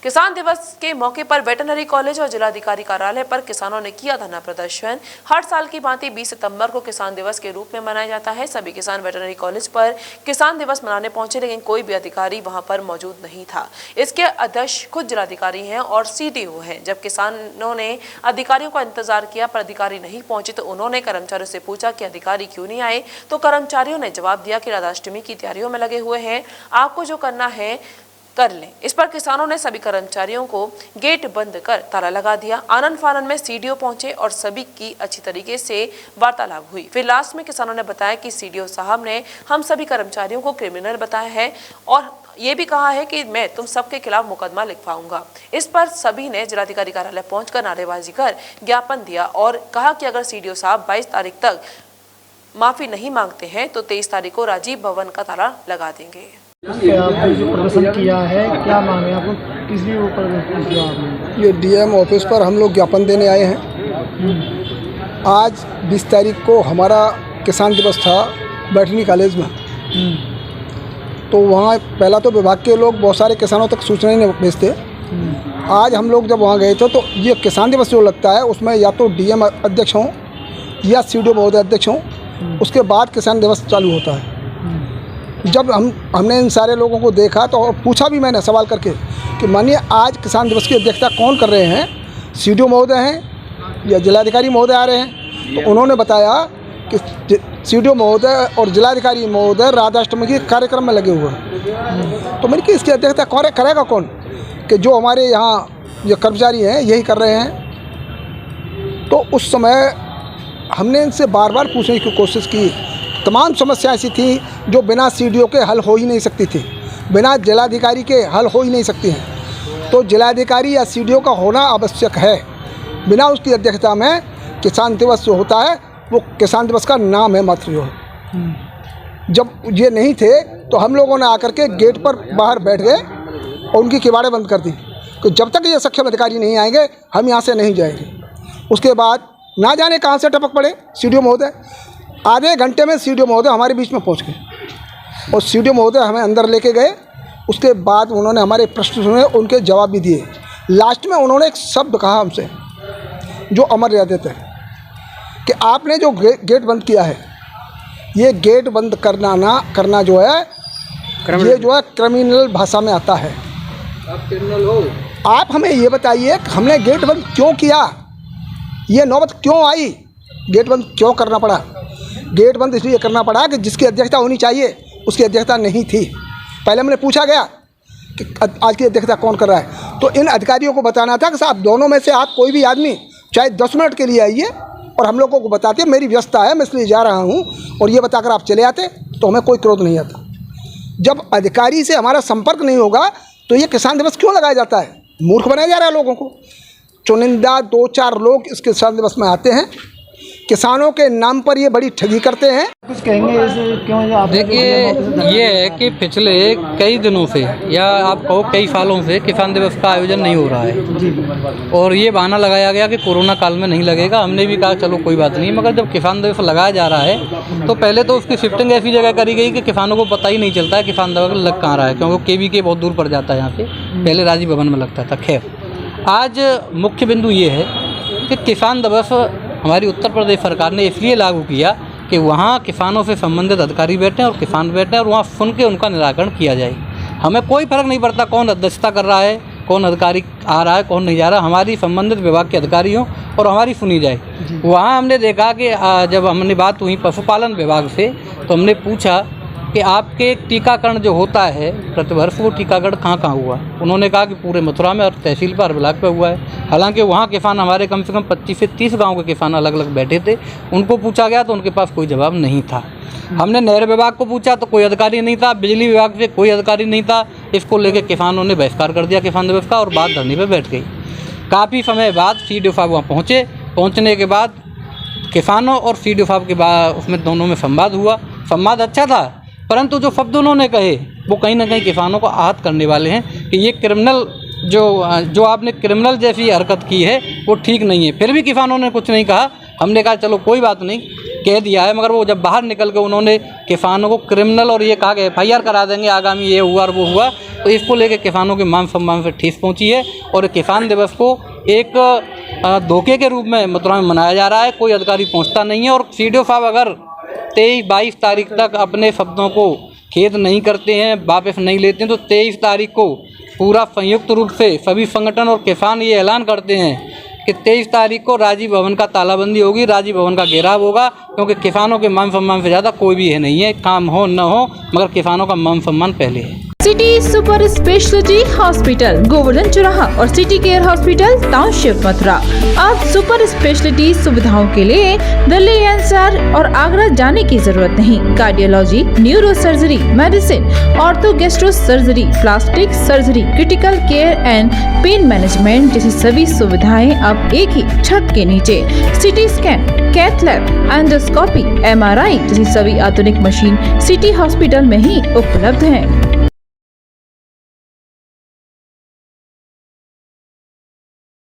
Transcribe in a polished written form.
किसान दिवस के मौके पर वेटरनरी कॉलेज और जिलाधिकारी कार्यालय पर किसानों ने किया धरना प्रदर्शन। हर साल की भांति 20 सितंबर को किसान दिवस के रूप में मनाया जाता है। सभी किसान वेटरनरी कॉलेज पर किसान दिवस मनाने पहुंचे, लेकिन कोई भी अधिकारी वहां पर मौजूद नहीं था। इसके अध्यक्ष खुद जिलाधिकारी हैं और CDO हैं। जब किसानों ने अधिकारियों का इंतजार किया पर अधिकारी नहीं पहुंचे तो उन्होंने कर्मचारियों से पूछा कि अधिकारी क्यों नहीं आए, तो कर्मचारियों ने जवाब दिया कि राधाष्टमी की तैयारियों में लगे हुए हैं, आपको जो करना है कर लें। इस पर किसानों ने सभी कर्मचारियों को गेट बंद कर ताला लगा दिया। आनंद फानन में CDO पहुंचे और सभी की अच्छी तरीके से वार्तालाप हुई। फिर लास्ट में किसानों ने बताया कि CDO साहब ने हम सभी कर्मचारियों को क्रिमिनल बताया है और ये भी कहा है कि मैं तुम सबके खिलाफ मुकदमा लिखवाऊंगा। इस पर सभी ने जिलाधिकारी कार्यालय पहुंचकर नारेबाजी कर ज्ञापन दिया और कहा कि अगर CDO साहब 22 तारीख तक माफी नहीं मांगते हैं तो 23 तारीख को राजीव भवन का ताला लगा देंगे। आपने जो प्रदर्शन किया है, क्या मांगे आपको, किस लिए वो प्रदर्शन किया आपने? ये DM ऑफिस पर हम लोग ज्ञापन देने आए हैं। आज 20 तारीख को हमारा किसान दिवस था वेटरनरी कॉलेज में। तो वहाँ पहला तो विभाग के लोग बहुत सारे किसानों तक सूचना ही नहीं भेजते। आज हम लोग जब वहाँ गए थे तो ये किसान दिवस जो लगता है उसमें या तो DM अध्यक्ष हों या CDO महोदय अध्यक्ष हों, उसके बाद किसान दिवस चालू होता है। जब हमने इन सारे लोगों को देखा तो पूछा भी मैंने सवाल करके कि मानिए आज किसान दिवस की अध्यक्षता कौन कर रहे हैं, CDO महोदय हैं या जिलाधिकारी महोदय आ रहे हैं? तो उन्होंने बताया कि CDO महोदय और जिलाधिकारी महोदय राधाष्टमी के कार्यक्रम में लगे हुए हैं। तो मैंने कि इसकी अध्यक्षता करेगा कौन, कि जो हमारे यहाँ जो कर्मचारी हैं यही कर रहे हैं। तो उस समय हमने इनसे बार बार पूछने की कोशिश की। तमाम समस्याएं ऐसी थी जो बिना CDO के हल हो ही नहीं सकती थी, बिना जिलाधिकारी के हल हो ही नहीं सकती हैं। तो जिलाधिकारी या CDO का होना आवश्यक है। बिना उसकी अध्यक्षता में किसान दिवस जो होता है वो किसान दिवस का नाम है मात्र। जो जब ये नहीं थे तो हम लोगों ने आकर के गेट पर बाहर बैठ गए और उनकी किवाड़ें बंद कर दी कि जब तक ये सक्षम अधिकारी नहीं आएंगे हम यहाँ से नहीं जाएंगे। उसके बाद ना जाने कहाँ से टपक पड़े CDO महोदय। आधे घंटे में CDO महोदय हमारे बीच में पहुंच गए और CDO महोदय हमें अंदर लेके गए। उसके बाद उन्होंने हमारे प्रश्न सुने, उनके जवाब भी दिए। लास्ट में उन्होंने एक शब्द कहा हमसे जो अमर रह देते हैं कि आपने जो गेट बंद किया है, ये गेट बंद करना जो है ये जो है क्रिमिनल भाषा में आता है। आप क्रिमिनल हो? आप हमें ये बताइए कि हमने गेट बंद क्यों किया, ये नौबत क्यों आई, गेट बंद क्यों करना पड़ा? गेट बंद इसलिए करना पड़ा कि जिसकी अध्यक्षता होनी चाहिए उसकी अध्यक्षता नहीं थी। पहले हमने पूछा गया कि आज की अध्यक्षता कौन कर रहा है, तो इन अधिकारियों को बताना था कि साहब दोनों में से आप कोई भी आदमी चाहे 10 मिनट के लिए आइए और हम लोगों को बताते मेरी व्यवस्था है, मैं इसलिए जा रहा हूँ, और ये बताकर आप चले आते तो हमें कोई क्रोध नहीं आता। जब अधिकारी से हमारा संपर्क नहीं होगा तो ये किसान दिवस क्यों लगाया जाता है? मूर्ख बनाया जा रहा है लोगों को। चुनिंदा 2-4 लोग इस किसान दिवस में आते हैं, किसानों के नाम पर ये बड़ी ठगी करते हैं। कुछ कहेंगे इसे क्यों? देखिए, ये है कि पिछले कई दिनों से या आप कहो कई सालों से किसान दिवस का आयोजन नहीं हो रहा है और ये बहाना लगाया गया कि कोरोना काल में नहीं लगेगा। हमने भी कहा चलो कोई बात नहीं, मगर जब किसान दिवस लगाया जा रहा है तो पहले तो उसकी शिफ्टिंग ऐसी जगह करी गई कि किसानों को पता ही नहीं चलता है किसान दिवस लग कहाँ रहा है, क्योंकि KVK बहुत दूर पड़ जाता है यहाँ से। पहले राजीव भवन में लगता था। खैर, आज मुख्य बिंदु ये है कि किसान दिवस हमारी उत्तर प्रदेश सरकार ने इसलिए लागू किया कि वहाँ किसानों से संबंधित अधिकारी बैठें और किसान बैठें और वहाँ सुन के उनका निराकरण किया जाए। हमें कोई फ़र्क नहीं पड़ता कौन अध्यक्षता कर रहा है, कौन अधिकारी आ रहा है, कौन नहीं जा रहा। हमारी संबंधित विभाग के अधिकारी हों और हमारी सुनी जाए। वहाँ हमने देखा कि जब हमने बात हुई पशुपालन विभाग से तो हमने पूछा कि आपके टीकाकरण जो होता है प्रतिवर्ष, वो टीकाकरण कहाँ कहाँ हुआ? उन्होंने कहा कि पूरे मथुरा में और तहसील पर ब्लॉक पे हुआ है। हालांकि वहाँ किसान हमारे कम से कम 25 से 30 गाँव के किसान अलग अलग बैठे थे। उनको पूछा गया तो उनके पास कोई जवाब नहीं था। हमने नहर विभाग को पूछा तो कोई अधिकारी नहीं था, बिजली विभाग से कोई अधिकारी नहीं था। इसको लेकर किसानों ने बहिष्कार कर दिया किसान दिवस का और बात धरने पर बैठ गई। काफ़ी समय बाद CDO साहब वहाँ पहुँचे। पहुँचने के बाद किसानों और CDO साहब के बाद उसमें दोनों में संवाद हुआ। संवाद अच्छा था, परंतु जो शब्द उन्होंने कहे वो कहीं ना कहीं किसानों को आहत करने वाले हैं कि ये क्रिमिनल जो आपने क्रिमिनल जैसी हरकत की है वो ठीक नहीं है। फिर भी किसानों ने कुछ नहीं कहा। हमने कहा चलो कोई बात नहीं, कह दिया है, मगर वो जब बाहर निकल के उन्होंने किसानों को क्रिमिनल और ये कहा कि FIR करा देंगे आगामी, ये हुआ और वो हुआ, तो इसको लेके किसानों के मान सम्मान से ठेस पहुंची है। और किसान दिवस को एक धोखे के रूप में मथुरा में मनाया जा रहा है, कोई अधिकारी पहुंचता नहीं है। और CDO साहब अगर 23-22 तारीख तक अपने शब्दों को खेद नहीं करते हैं, वापस नहीं लेते हैं, तो 23 तारीख को पूरा संयुक्त रूप से सभी संगठन और किसान ये ऐलान करते हैं कि 23 तारीख को राजीव भवन का तालाबंदी होगी, राजीव भवन का घेराव होगा, क्योंकि किसानों के मान सम्मान से ज़्यादा कोई भी है नहीं है। काम हो न हो, मगर किसानों का मान सम्मान पहले है। City super speciality hospital, Govardhan चौराहा और city care hospital, township, Mathura. अब सुपर स्पेशलिटी सुविधाओं के लिए दिल्ली NCR और आगरा जाने की जरूरत नहीं। Cardiology, neuro surgery, medicine, ortho gastro surgery, plastic surgery, critical care and pain management जैसी सभी सुविधाएं अब एक ही छत के नीचे। CT scan, cath lab, endoscopy, MRI जैसी सभी आधुनिक मशीन सिटी हॉस्पिटल में ही उपलब्ध है।